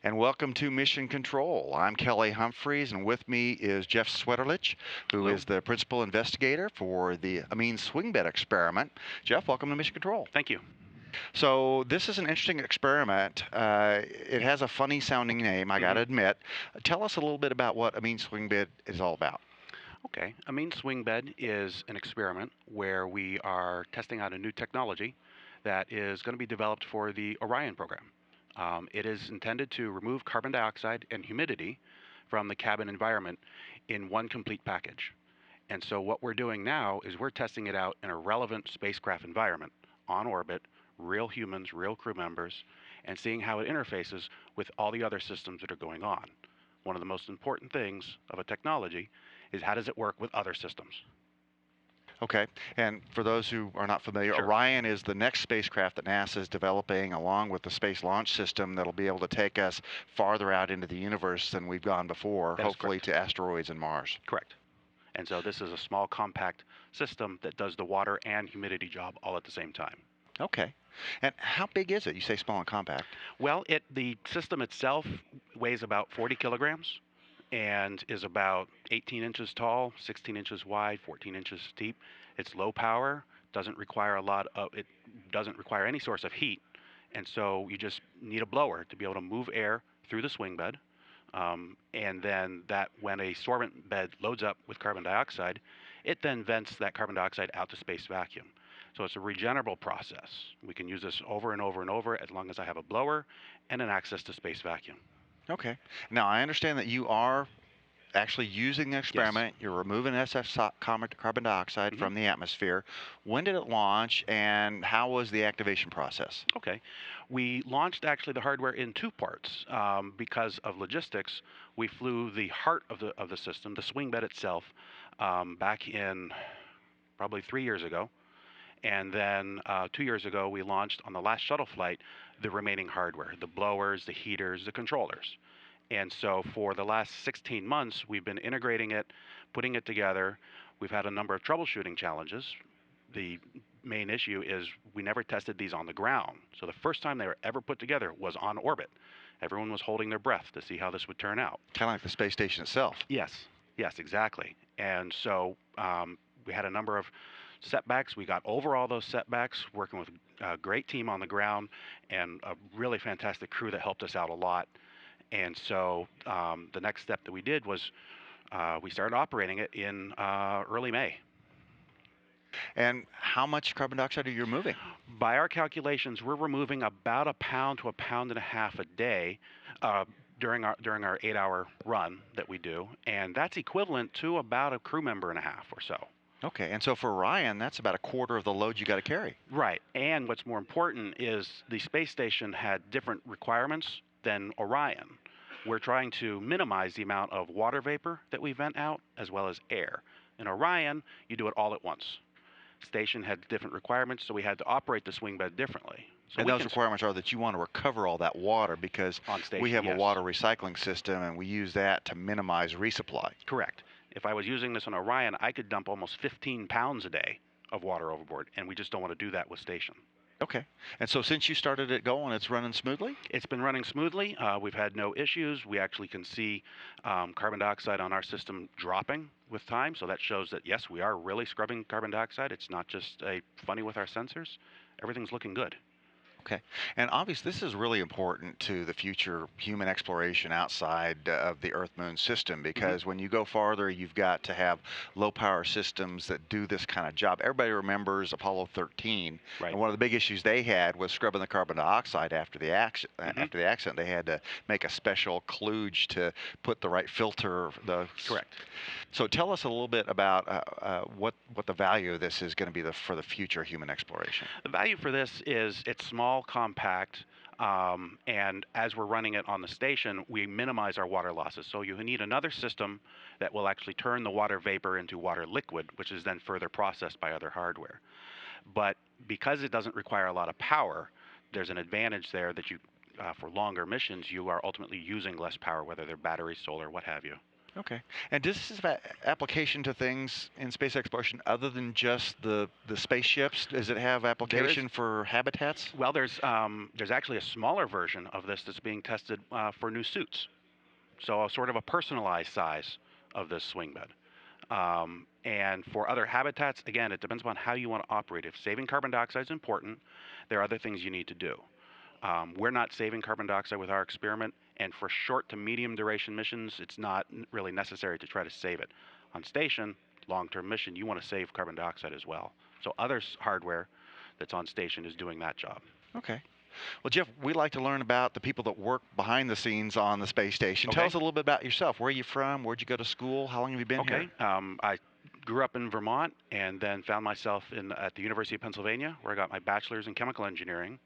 And welcome to Mission Control. I'm Kelly Humphries, and with me is Jeff Sweterlitsch, who Hello. is the principal investigator for the Amine Swingbed experiment. Jeff, welcome to Mission Control. Thank you. So this is an interesting experiment. It has a funny sounding name, I got to admit. Tell us a little bit about what Amine Swingbed is all about. Okay. Amine Swingbed is an experiment where we are testing out a new technology that is going to be developed for the Orion program. It is intended to remove carbon dioxide and humidity from the cabin environment in one complete package. And so what we're doing now is we're testing it out in a relevant spacecraft environment on orbit, real humans, real crew members, and seeing how it interfaces with all the other systems that are going on. One of the most important things of a technology is how does it work with other systems? Okay, and for those who are not familiar, Sure. Orion is the next spacecraft that NASA is developing along with the Space Launch System that'll be able to take us farther out into the universe than we've gone before, That is hopefully correct. to asteroids and Mars. Correct. And so this is a small, compact system that does the water and humidity job all at the same time. Okay, and how big is it? You say small and compact. Well, the system itself weighs about 40 kilograms and is about 18 inches tall, 16 inches wide, 14 inches deep. It's low power, it doesn't require any source of heat, and so you just need a blower to be able to move air through the swing bed. And then that when a sorbent bed loads up with carbon dioxide, it then vents that carbon dioxide out to space vacuum. So it's a regenerable process. We can use this over and over and over as long as I have a blower and an access to space vacuum. Okay, now I understand that you are actually using the Yes. experiment. You're removing carbon dioxide hmm from the atmosphere. When did it launch, and how was the activation process? Okay. We launched actually the hardware in two parts because of logistics. We flew the heart of the system, the swing bed itself, back in probably 3 years ago. And then 2 years ago, we launched on the last shuttle flight the remaining hardware, the blowers, the heaters, the controllers. And so for the last 16 months, we've been integrating it, putting it together. We've had a number of troubleshooting challenges. The main issue is we never tested these on the ground. So the first time they were ever put together was on orbit. Everyone was holding their breath to see how this would turn out. Kind of like the space station itself. Yes, exactly. And so we had a number of setbacks. We got over all those setbacks, working with a great team on the ground and a really fantastic crew that helped us out a lot. And so the next step that we did was we started operating it in early May. And how much carbon dioxide are you removing? By our calculations, we're removing about a pound to a pound and a half a day uh, during our 8-hour run that we do, and that's equivalent to about a crew member and a half or so. Okay, and so for Orion, that's about a quarter of the load you got to carry. Right, and what's more important is the space station had different requirements than Orion. We're trying to minimize the amount of water vapor that we vent out as well as air. In Orion, you do it all at once. Station had different requirements, so we had to operate the swing bed differently. So And we those can requirements are that you want to recover all that water because on we station, have a yes, water recycling system and we use that to minimize resupply. correct. If I was using this on Orion, I could dump almost 15 pounds a day of water overboard, and we just don't want to do that with station. Okay, and so since you started it going, it's running smoothly? It's been running smoothly. We've had no issues. We actually can see carbon dioxide on our system dropping with time. So that shows that, yes, we are really scrubbing carbon dioxide. It's not just a funny with our sensors. Everything's looking good. Okay. And obviously, this is really important to the future human exploration outside of the Earth Moon system hmm because when you go farther, you've got to have low power systems that do this kind of job. Everybody remembers Apollo 13, Right. and one of the big issues they had was scrubbing the carbon dioxide after the accident. hmm After the accident, they had to make a special kludge to put the right filter. Correct. So tell us a little bit about what the value of this is going to be for the future human exploration. The value for this is it's small, compact, and as we're running it on the station, we minimize our water losses. So you need another system that will actually turn the water vapor into water liquid, which is then further processed by other hardware. But because it doesn't require a lot of power, there's an advantage there that for longer missions, you are ultimately using less power, whether they're batteries, solar, what have you. Okay. And does this have application to things in space exploration other than just the spaceships? Does it have There is application for habitats? Well, there's actually a smaller version of this that's being tested for new suits. So sort of a personalized size of this swing bed. And for other habitats, again, it depends upon how you want to operate. If saving carbon dioxide is important, there are other things you need to do. We're not saving carbon dioxide with our experiment, and for short to medium duration missions, it's not really necessary to try to save it. On station, long-term mission, you want to save carbon dioxide as well. So other hardware that's on station is doing that job. Okay. Well, Jeff, we like to learn about the people that work behind the scenes on the space station. Tell Okay. us a little bit about yourself. Where are you from? Where'd you go to school? How long have you been here? Okay. I grew up in Vermont and then found myself at the University of Pennsylvania, where I got my bachelor's in chemical engineering,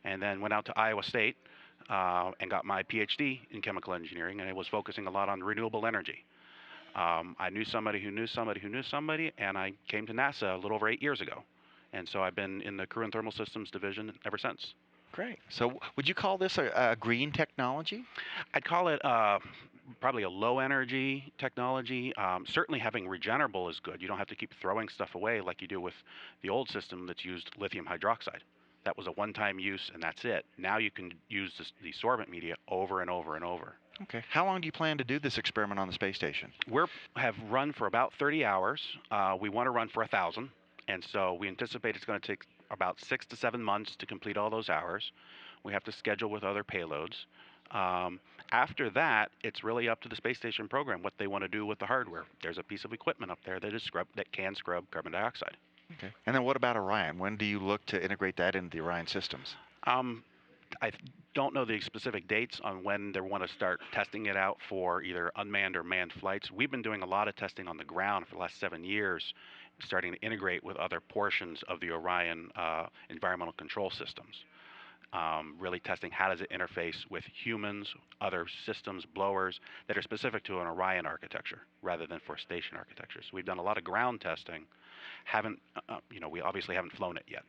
and then went out to Iowa State and got my PhD in chemical engineering, and I was focusing a lot on renewable energy. I knew somebody who knew somebody who knew somebody, and I came to NASA a little over 8 years ago. And so I've been in the Crew and Thermal Systems division ever since. Great. So would you call this a green technology? I'd call it probably a low energy technology. Certainly having regenerable is good. You don't have to keep throwing stuff away like you do with the old system that's used lithium hydroxide. That was a one-time use and that's it. Now you can use the sorbent media over and over and over. Okay. How long do you plan to do this experiment on the space station? We have run for about 30 hours. We want to run for 1,000. And so we anticipate it's going to take about 6 to 7 months to complete all those hours. We have to schedule with other payloads. After that, it's really up to the space station program what they want to do with the hardware. There's a piece of equipment up there that can scrub carbon dioxide. Okay. And then what about Orion? When do you look to integrate that into the Orion systems? I don't know the specific dates on when they want to start testing it out for either unmanned or manned flights. We've been doing a lot of testing on the ground for the last 7 years, starting to integrate with other portions of the Orion environmental control systems. Really testing how does it interface with humans, other systems, blowers that are specific to an Orion architecture rather than for station architecture. So we've done a lot of ground testing. We obviously haven't flown it yet.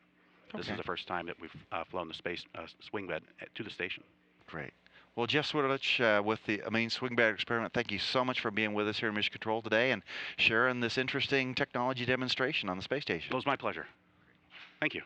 This Okay. is the first time that we've flown the space swing bed to the station. Great. Well, Jeff Sweterlitsch with the Amine Swingbed experiment, thank you so much for being with us here in Mission Control today and sharing this interesting technology demonstration on the space station. It was my pleasure. Thank you.